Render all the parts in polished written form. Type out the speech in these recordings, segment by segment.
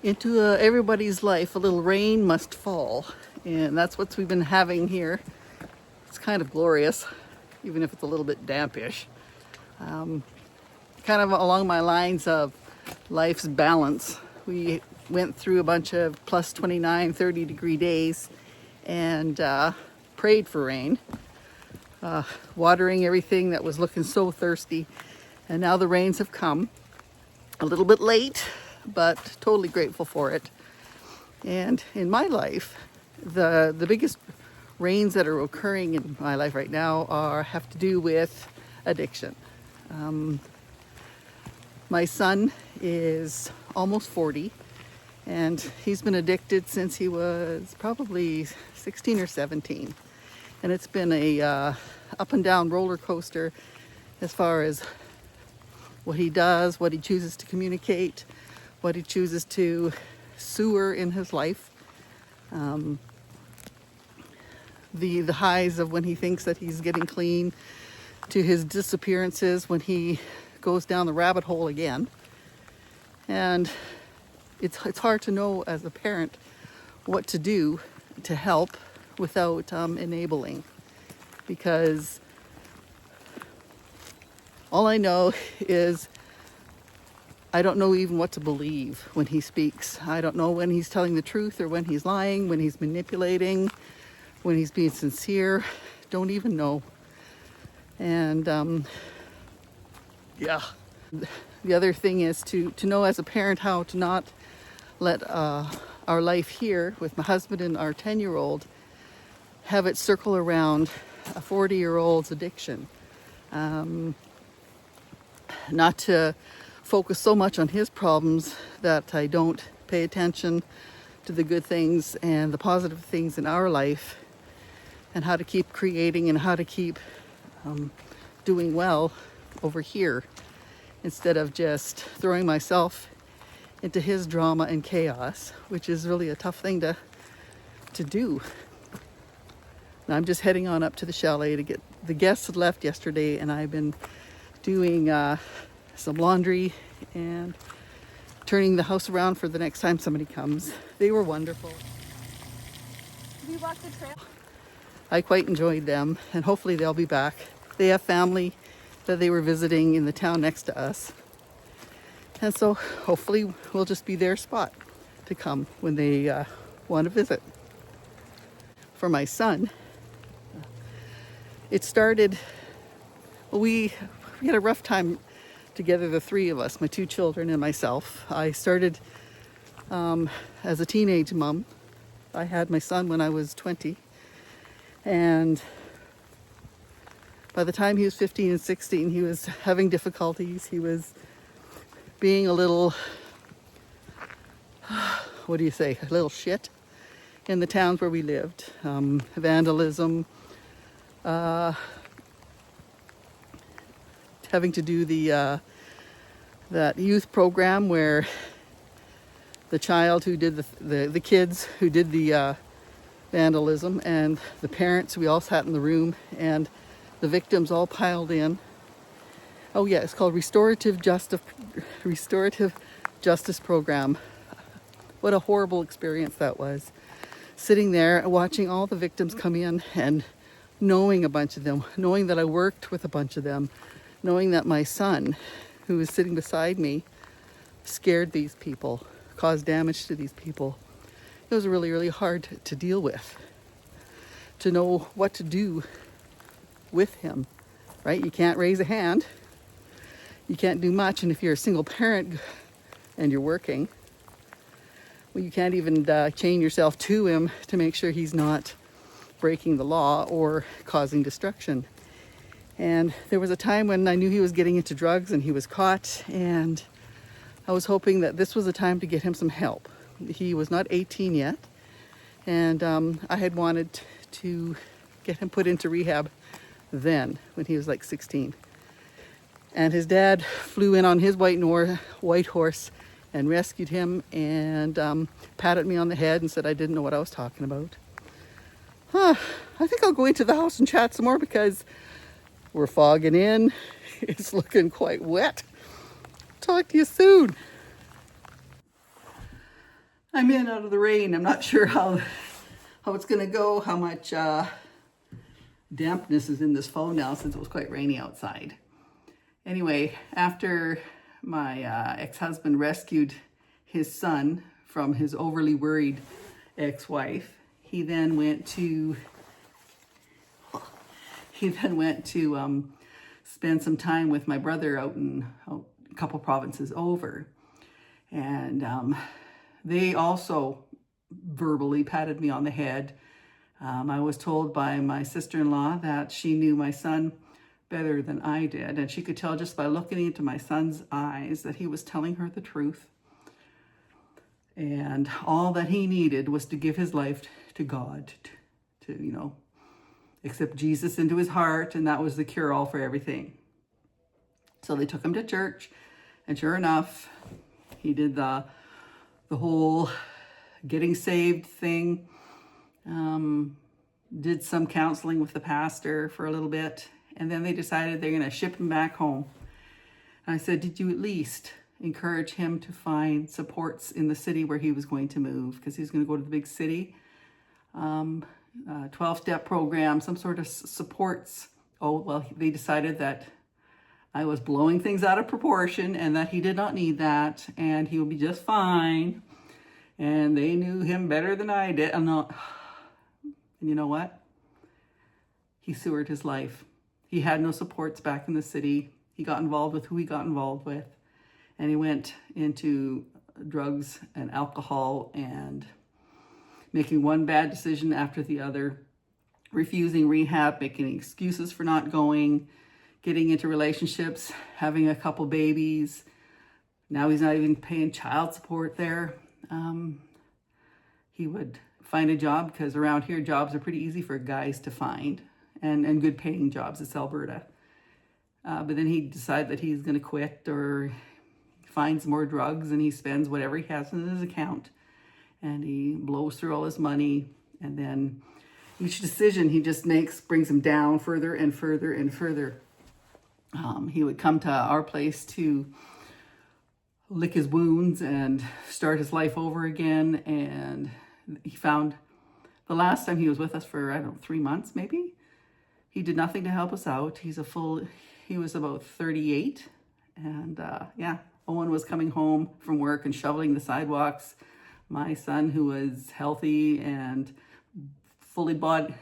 Into everybody's life, a little rain must fall. And that's what we've been having here. It's kind of glorious, even if it's a little bit dampish. Kind of along my lines of life's balance. We went through a bunch of plus 29, 30 degree days and prayed for rain, watering everything that was looking so thirsty. And now the rains have come a little bit late, but totally grateful for it. And in my life, the biggest rains that are occurring in my life right now have to do with addiction. My son is almost 40, and he's been addicted since he was probably 16 or 17. And it's been a up and down roller coaster as far as what he does, what he chooses to communicate, what he chooses to sewer in his life. The highs of when he thinks that he's getting clean, to his disappearances when he goes down the rabbit hole again. And it's hard to know as a parent what to do to help without enabling, because all I know is I don't know even what to believe when he speaks. I don't know when he's telling the truth or when he's lying, when he's manipulating, when he's being sincere. Don't even know. And yeah. The other thing is to know as a parent how to not let our life here with my husband and our 10-year-old have it circle around a 40-year-old's addiction. Not to focus so much on his problems that I don't pay attention to the good things and the positive things in our life, and how to keep creating and how to keep doing well over here, instead of just throwing myself into his drama and chaos, which is really a tough thing to do. And I'm just heading on up to the chalet to get the guests had left yesterday, and I've been doing some laundry and turning the house around for the next time somebody comes. They were wonderful. We walked the trail. I quite enjoyed them, and hopefully they'll be back. They have family that they were visiting in the town next to us. And so hopefully we'll just be their spot to come when they want to visit. For my son, it started, well, we had a rough time together, the three of us, my two children and myself. I started as a teenage mom. I had my son when I was 20. And by the time he was 15 and 16, he was having difficulties. He was being a little, what do you say, a little shit in the towns where we lived. Vandalism, having to do that youth program where the child who did the kids who did the vandalism and the parents, we all sat in the room, and the victims all piled in. Oh yeah, it's called Restorative Justice Program. What a horrible experience that was. Sitting there and watching all the victims come in, and knowing a bunch of them, knowing that I worked with a bunch of them, knowing that my son, who was sitting beside me, scared these people, caused damage to these people. It was really, really hard to deal with, to know what to do with him, right? You can't raise a hand. You can't do much. And if you're a single parent and you're working, well, you can't even chain yourself to him to make sure he's not breaking the law or causing destruction. And there was a time when I knew he was getting into drugs and he was caught, and I was hoping that this was a time to get him some help. He was not 18 yet, and I had wanted to get him put into rehab then, when he was like 16. And his dad flew in on his white horse and rescued him, and patted me on the head and said I didn't know what I was talking about. I think I'll go into the house and chat some more, because we're fogging in. It's looking quite wet. Talk to you soon. I'm in out of the rain. I'm not sure how it's going to go, how much dampness is in this phone now since it was quite rainy outside. Anyway, after my ex-husband rescued his son from his overly worried ex-wife, he then went to spend some time with my brother out a couple provinces over. And they also verbally patted me on the head. I was told by my sister-in-law that she knew my son better than I did. And she could tell just by looking into my son's eyes that he was telling her the truth. And all that he needed was to give his life to God, to accept Jesus into his heart. And that was the cure-all for everything. So they took him to church. And sure enough, he did the whole getting saved thing. Did some counseling with the pastor for a little bit, and then they decided they're going to ship him back home. And I said, did you at least encourage him to find supports in the city where he was going to move? Because he was going to go to the big city. 12-step program, some sort of supports. Oh, well, they decided that I was blowing things out of proportion and that he did not need that and he would be just fine. And they knew him better than I did. And you know what? He sewered his life. He had no supports back in the city. He got involved with who he got involved with. And he went into drugs and alcohol and making one bad decision after the other, refusing rehab, making excuses for not going, getting into relationships, having a couple babies. Now he's not even paying child support there. He would find a job because around here jobs are pretty easy for guys to find and good paying jobs. It's Alberta. But then he decided that he's going to quit or finds more drugs and he spends whatever he has in his account and he blows through all his money. And then each decision he just makes brings him down further and further and further. He would come to our place to lick his wounds and start his life over again. And he found the last time he was with us for, 3 months maybe, he did nothing to help us out. He was about 38. And Owen was coming home from work and shoveling the sidewalks. My son, who was healthy and fully bodily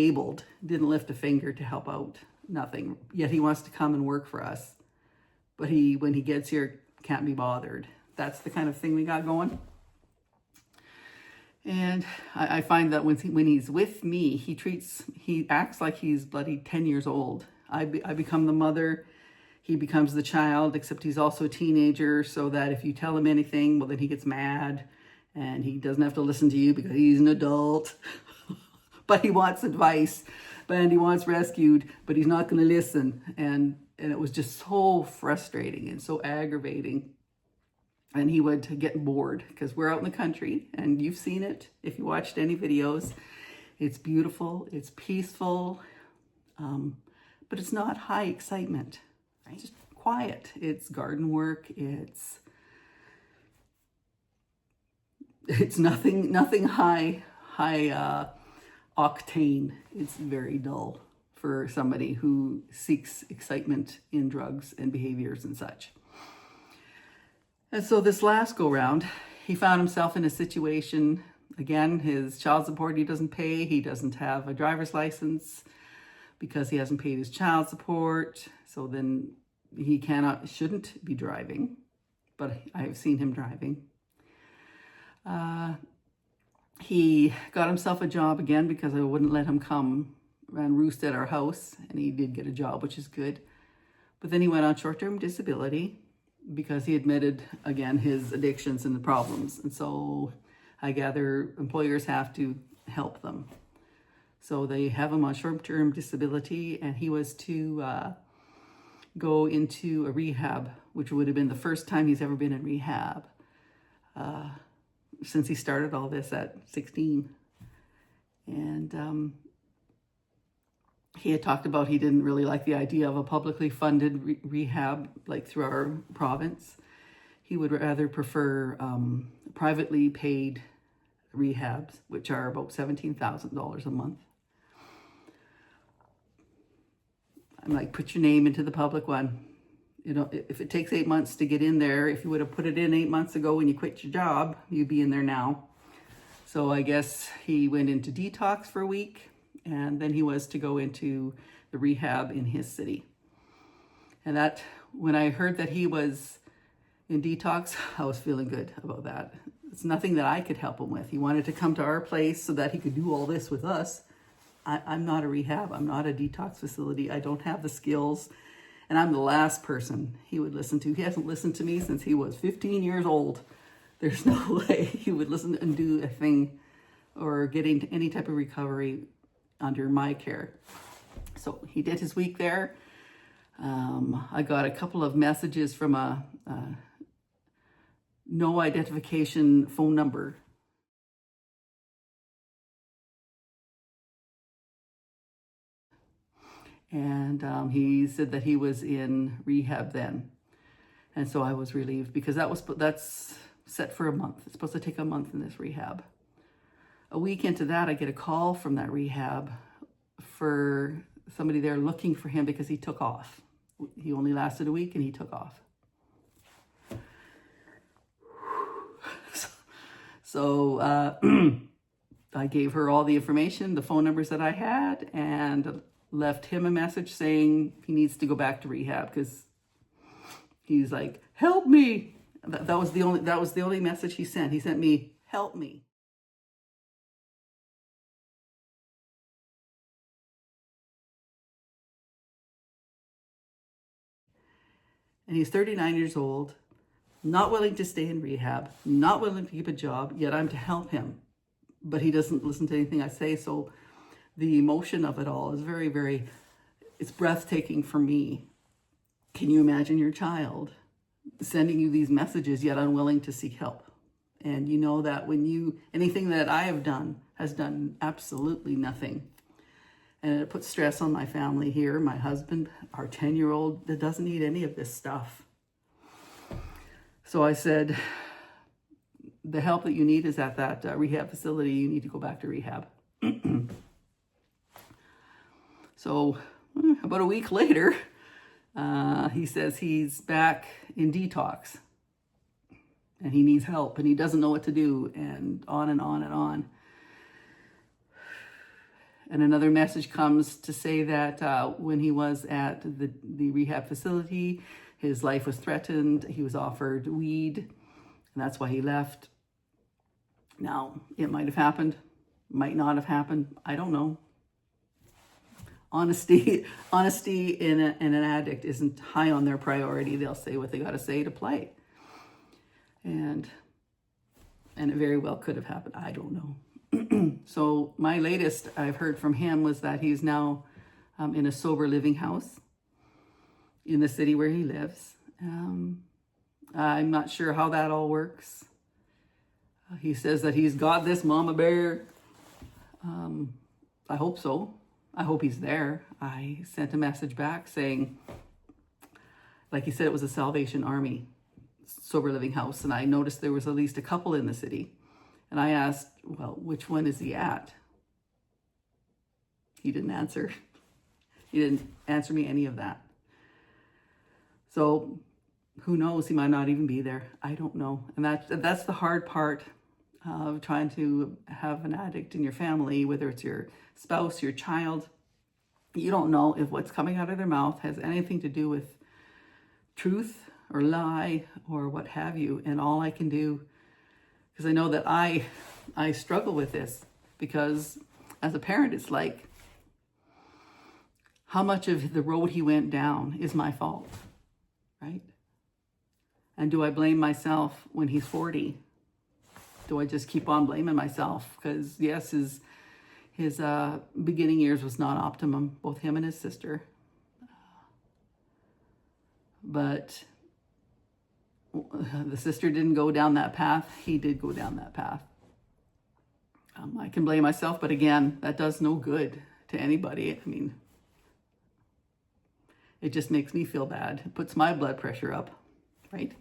abled, didn't lift a finger to help out. Nothing. Yet he wants to come and work for us. But when he gets here, can't be bothered. That's the kind of thing we got going. And I find that when he's with me, he acts like he's bloody 10 years old. I become the mother. He becomes the child, except he's also a teenager, so that if you tell him anything, well, then he gets mad. And he doesn't have to listen to you because he's an adult. But he wants advice. And he wants rescued, but he's not going to listen. And it was just so frustrating and so aggravating. And he would get bored because we're out in the country and you've seen it if you watched any videos. It's beautiful, it's peaceful, but it's not high excitement. It's just quiet. It's garden work. It's nothing high octane. It's very dull for somebody who seeks excitement in drugs and behaviors and such. And so this last go round, he found himself in a situation, again, his child support he doesn't pay. He doesn't have a driver's license because he hasn't paid his child support. So then he shouldn't be driving, but I have seen him driving. He got himself a job again because I wouldn't let him come and roost at our house. And he did get a job, which is good. But then he went on short-term disability because he admitted, again, his addictions and the problems. And so I gather employers have to help them. So they have him on short-term disability, and he was to go into a rehab, which would have been the first time he's ever been in rehab since he started all this at 16. And he had talked about he didn't really like the idea of a publicly funded rehab like through our province. he would rather prefer privately paid rehabs, which are about $17,000 a month. I'm like, put your name into the public one. You know, if it takes 8 months to get in there, if you would have put it in 8 months ago when you quit your job, you'd be in there now. So I guess he went into detox for a week, and then he was to go into the rehab in his city. And that, when I heard that he was in detox, I was feeling good about that. It's nothing that I could help him with. He wanted to come to our place so that he could do all this with us. I'm not a rehab. I'm not a detox facility. I don't have the skills. And I'm the last person he would listen to. He hasn't listened to me since he was 15 years old. There's no way he would listen and do a thing or get into any type of recovery under my care. So he did his week there. I got a couple of messages from a no identification phone number. And he said that he was in rehab then. And so I was relieved because that's set for a month. It's supposed to take a month in this rehab. A week into that, I get a call from that rehab for somebody there looking for him because he took off. He only lasted a week and he took off. So I gave her all the information, the phone numbers that I had, and left him a message saying he needs to go back to rehab because he's like, help me. That was the only message he sent. He sent me, help me. And he's 39 years old, not willing to stay in rehab, not willing to keep a job, yet I'm to help him. But he doesn't listen to anything I say. So the emotion of it all is very, very, it's breathtaking for me. Can you imagine your child sending you these messages yet unwilling to seek help? And you know that anything that I have done has done absolutely nothing. And it puts stress on my family here, my husband, our 10-year-old that doesn't need any of this stuff. So I said, the help that you need is at that rehab facility. You need to go back to rehab. So about a week later, he says he's back in detox and he needs help and he doesn't know what to do, and on and on and on. And another message comes to say that when he was at the rehab facility, his life was threatened. He was offered weed, and that's why he left. Now, it might have happened, might not have happened. I don't know. Honesty in an addict isn't high on their priority. They'll say what they got to say to play. And it very well could have happened. I don't know. So my latest I've heard from him was that he's now in a sober living house in the city where he lives. I'm not sure how that all works. He says that he's got this mama bear. I hope so. I hope he's there. I sent a message back saying, like he said, it was a Salvation Army sober living house. And I noticed there was at least a couple in the city. And I asked, well, which one is he at? He didn't answer. He didn't answer me any of that. So who knows? He might not even be there. I don't know. And that's the hard part of trying to have an addict in your family, whether it's your spouse, your child. You don't know if what's coming out of their mouth has anything to do with truth or lie or what have you. And all I can do, because I know that I struggle with this, because as a parent, it's like, how much of the road he went down is my fault, right? And do I blame myself when he's 40? Do I just keep on blaming myself? Because yes, his beginning years was not optimum, both him and his sister. But the sister didn't go down that path. He did go down that path. I can blame myself, but again, that does no good to anybody. I mean, it just makes me feel bad. It puts my blood pressure up, right?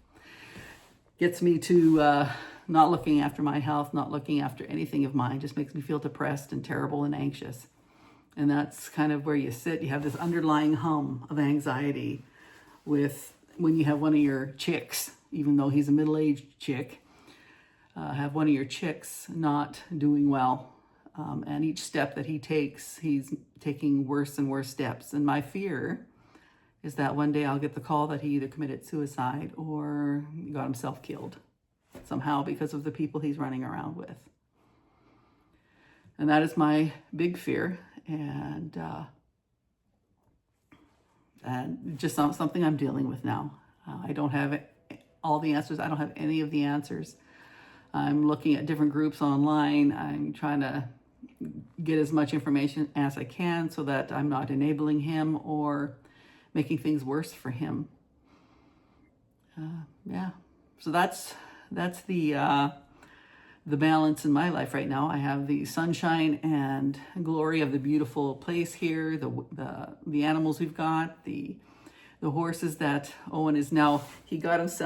gets me to not looking after my health, not looking after anything of mine, just makes me feel depressed and terrible and anxious. And that's kind of where you sit. You have this underlying hum of anxiety with when you have one of your chicks, even though he's a middle-aged chick, have one of your chicks not doing well. And each step that he takes, he's taking worse and worse steps. And my fear is that one day I'll get the call that he either committed suicide or got himself killed somehow because of the people he's running around with. And that is my big fear. And just something I'm dealing with now. I don't have all the answers. I don't have any of the answers. I'm looking at different groups online. I'm trying to get as much information as I can so that I'm not enabling him or making things worse for him. Yeah. So that's the balance in my life right now. I have the sunshine and glory of the beautiful place here, the animals we've got, the horses that Owen is now, he got us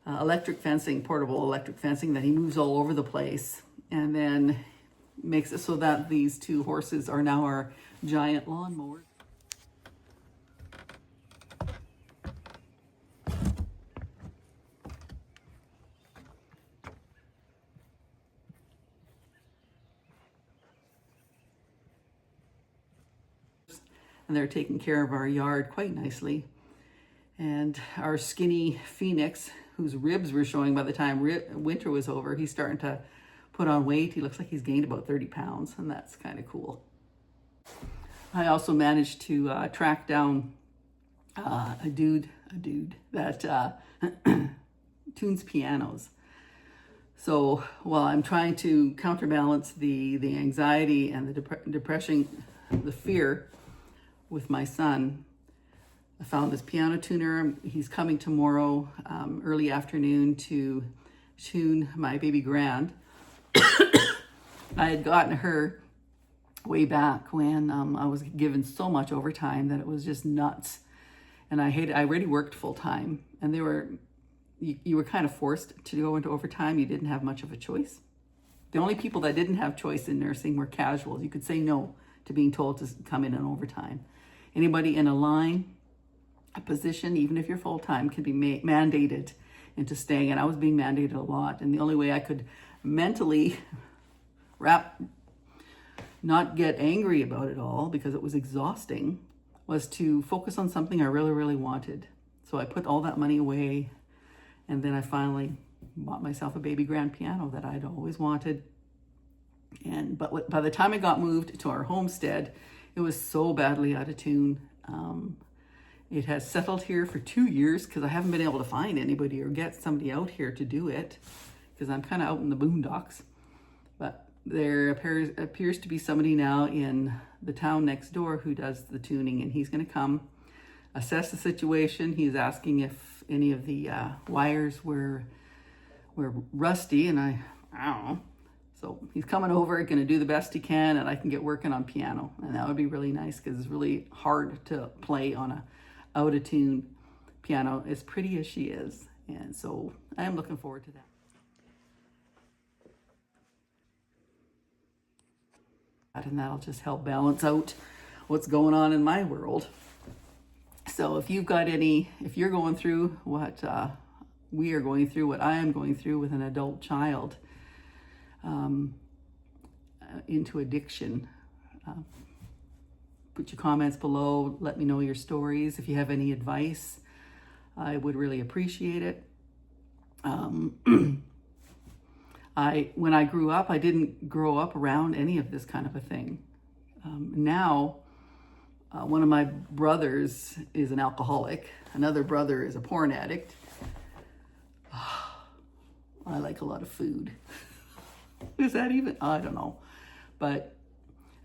electric fencing, portable electric fencing that he moves all over the place, and then makes it so that these two horses are now our giant lawnmowers. And they're taking care of our yard quite nicely. And our skinny Phoenix, whose ribs were showing by the time winter was over, he's starting to put on weight. He looks like he's gained about 30 pounds, and that's kind of cool. I also managed to track down a dude that tunes pianos. So while I'm trying to counterbalance the anxiety and the depression, the fear with my son, I found this piano tuner. He's coming tomorrow, early afternoon, to tune my baby Grand. I had gotten her way back when I was given so much overtime that it was just nuts. And I already worked full time, and you were kind of forced to go into overtime. You didn't have much of a choice. The only people that didn't have choice in nursing were casuals. You could say no to being told to come in on overtime. Anybody in a position, even if you're full-time, can be mandated into staying. And I was being mandated a lot. And the only way I could mentally not get angry about it all, because it was exhausting, was to focus on something I really, really wanted. So I put all that money away. And then I finally bought myself a baby grand piano that I'd always wanted. But by the time I got moved to our homestead, it was so badly out of tune. It has settled here for 2 years because I haven't been able to find anybody or get somebody out here to do it, because I'm kind of out in the boondocks. But there appears to be somebody now in the town next door who does the tuning, and he's going to come assess the situation. He's asking if any of the wires were rusty, and I don't know. So he's coming over, going to do the best he can, and I can get working on piano. And that would be really nice, because it's really hard to play on a out of tune piano, as pretty as she is. And so I am looking forward to that. And that'll just help balance out what's going on in my world. So if you're going through what we are going through, what I am going through with an adult child, into addiction, put your comments below. Let me know your stories. If you have any advice, I would really appreciate it. When I grew up, I didn't grow up around any of this kind of a thing. Now, one of my brothers is an alcoholic. Another brother is a porn addict. I like a lot of food. Is that even? I don't know. But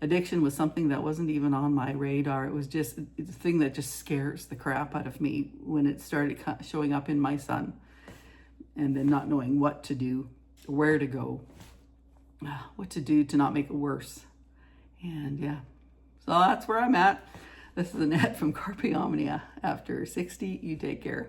addiction was something that wasn't even on my radar. It was just a thing that just scares the crap out of me when it started showing up in my son, and then not knowing what to do, where to go, what to do to not make it worse. And yeah, so that's where I'm at. This is Annette from Carpe Omnia. After 60, you take care.